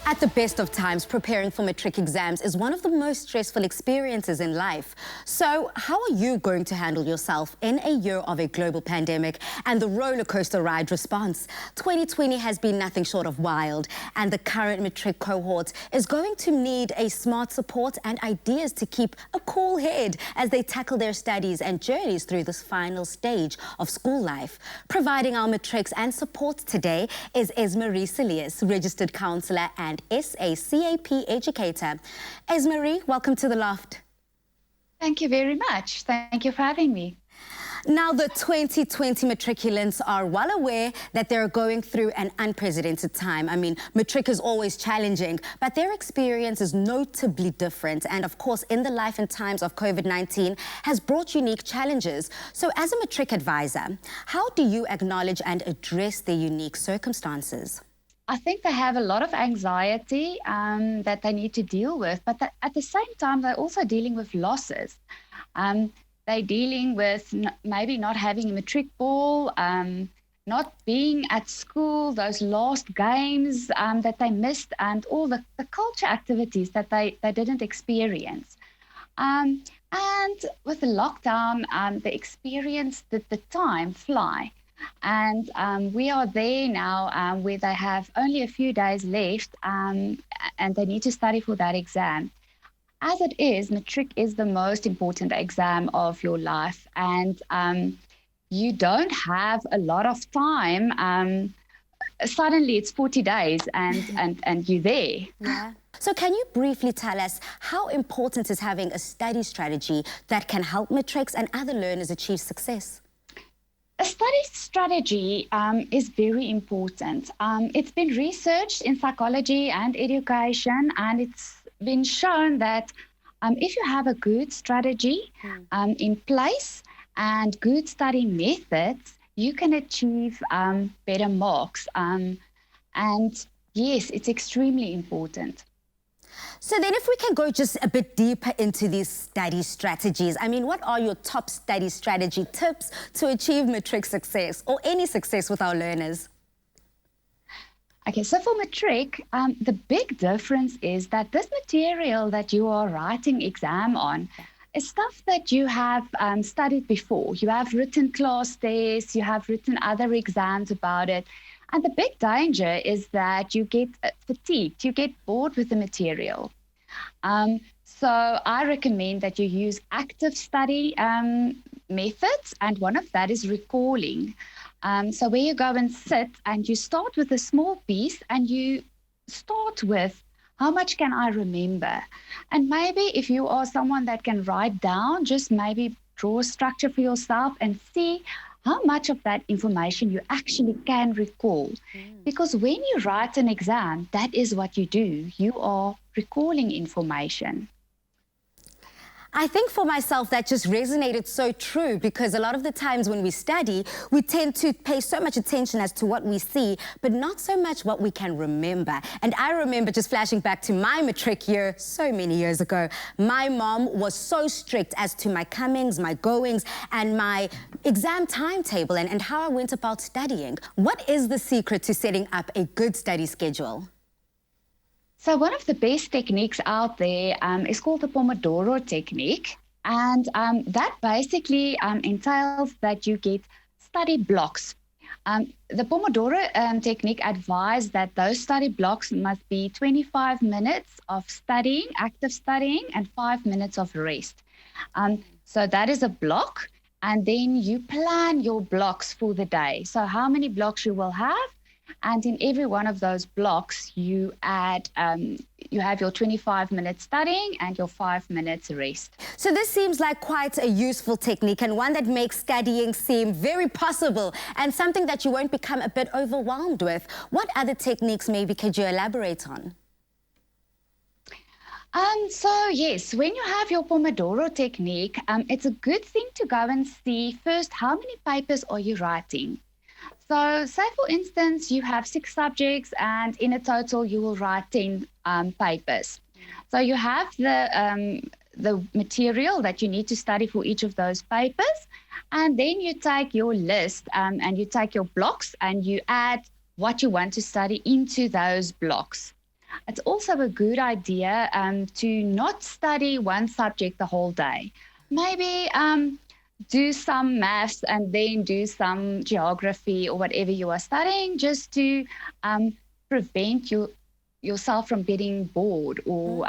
At the best of times, preparing for matric exams is one of the most stressful experiences in life. So how are you going to handle yourself in a year of a global pandemic and the roller coaster ride response? 2020 has been nothing short of wild, and the current matric cohort is going to need a smart support and ideas to keep a cool head as they tackle their studies and journeys through this final stage of school life. Providing our matrics and support today is ESMARIE CILLIERS, registered counsellor and SACAP educator. ESMARIE, welcome to the Loft. Thank you very much. Thank you for having me. Now, the 2020 matriculants are well aware that they're going through an unprecedented time. I mean, matric is always challenging, but their experience is notably different. And of course, in the life and times of COVID-19 has brought unique challenges. So as a matric advisor, how do you acknowledge and address their unique circumstances? I think they have a lot of anxiety that they need to deal with, but at the same time, they're also dealing with losses. They're dealing with maybe not having a matric ball, not being at school, those lost games that they missed, and all the culture activities that they didn't experience. And with the lockdown, they experienced the time fly. And we are there now where they have only a few days left and they need to study for that exam. As it is, matric is the most important exam of your life, and you don't have a lot of time. Suddenly it's 40 days and you're there. Yeah. So can you briefly tell us how important is having a study strategy that can help matrics and other learners achieve success? A study strategy is very important. It's been researched in psychology and education, and it's been shown that if you have a good strategy in place and good study methods, you can achieve better marks. And yes, it's extremely important. So then if we can go just a bit deeper into these study strategies, I mean, what are your top study strategy tips to achieve matric success or any success with our learners? Okay, so for matric, the big difference is that this material that you are writing exam on is stuff that you have studied before. You have written class tests, you have written other exams about it. And the big danger is that you get fatigued, you get bored with the material. So I recommend that you use active study methods, and one of that is recalling. So where you go and sit and you start with a small piece and you start with, how much can I remember? And maybe if you are someone that can write down, just maybe draw a structure for yourself and see how much of that information you actually can recall. Because when you write an exam, that is what you do. You are recalling information. I think for myself that just resonated so true, because a lot of the times when we study, we tend to pay so much attention as to what we see, but not so much what we can remember. And I remember just flashing back to my matric year so many years ago. My mom was so strict as to my comings, my goings, and my exam timetable and how I went about studying. What is the secret to setting up a good study schedule? So one of the best techniques out there is called the Pomodoro technique. And that basically entails that you get study blocks. The Pomodoro technique advised that those study blocks must be 25 minutes of studying, active studying, and 5 minutes of rest. So that is a block. And then you plan your blocks for the day. So how many blocks you will have. And in every one of those blocks, you add, you have your 25 minutes studying and your 5 minutes rest. So this seems like quite a useful technique, and one that makes studying seem very possible and something that you won't become a bit overwhelmed with. What other techniques maybe could you elaborate on? So yes, when you have your Pomodoro technique, it's a good thing to go and see first how many papers are you writing. So say, for instance, you have 6 subjects and in a total you will write 10 papers. So you have the material that you need to study for each of those papers, and then you take your list and you take your blocks and you add what you want to study into those blocks. it's also a good idea to not study one subject the whole day. Maybe do some maths and then do some geography or whatever you are studying, just to prevent yourself from getting bored or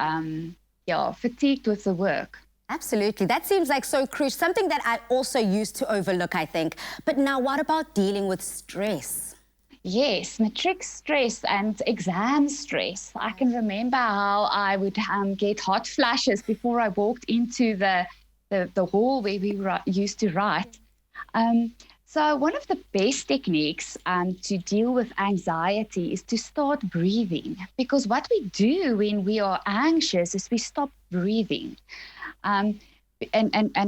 fatigued with the work. Absolutely. That seems like so crucial, something that I also used to overlook, I think. But now what about dealing with stress? Yes, matric stress and exam stress. I can remember how I would get hot flashes before I walked into the hall where we used to write. So one of the best techniques to deal with anxiety is to start breathing, because what we do when we are anxious is we stop breathing, and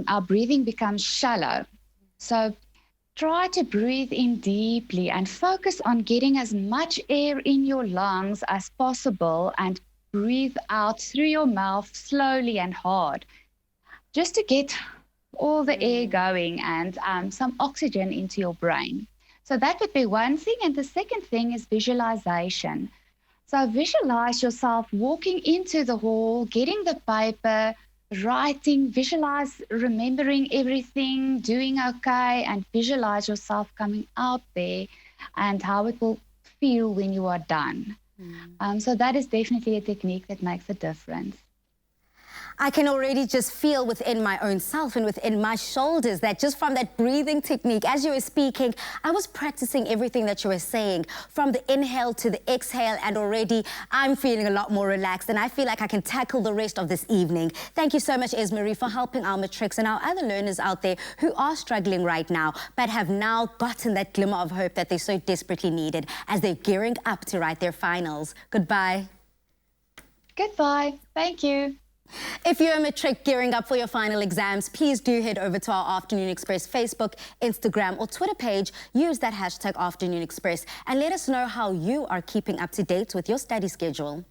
our breathing becomes shallow. So try to breathe in deeply and focus on getting as much air in your lungs as possible, and breathe out through your mouth slowly and hard, just to get all the air going and some oxygen into your brain. So that would be one thing. And the second thing is visualization. So visualize yourself walking into the hall, getting the paper, writing, visualize remembering everything, doing okay, and visualize yourself coming out there and how it will feel when you are done. So that is definitely a technique that makes a difference. I can already just feel within my own self and within my shoulders that just from that breathing technique, as you were speaking, I was practicing everything that you were saying, from the inhale to the exhale, and already I'm feeling a lot more relaxed, and I feel like I can tackle the rest of this evening. Thank you so much, ESMARIE, for helping our matrics and our other learners out there who are struggling right now, but have now gotten that glimmer of hope that they so desperately needed as they're gearing up to write their finals. Goodbye. Goodbye. Thank you. If you're a matric gearing up for your final exams, please do head over to our Afternoon Express Facebook, Instagram or Twitter page. Use that hashtag Afternoon Express and let us know how you are keeping up to date with your study schedule.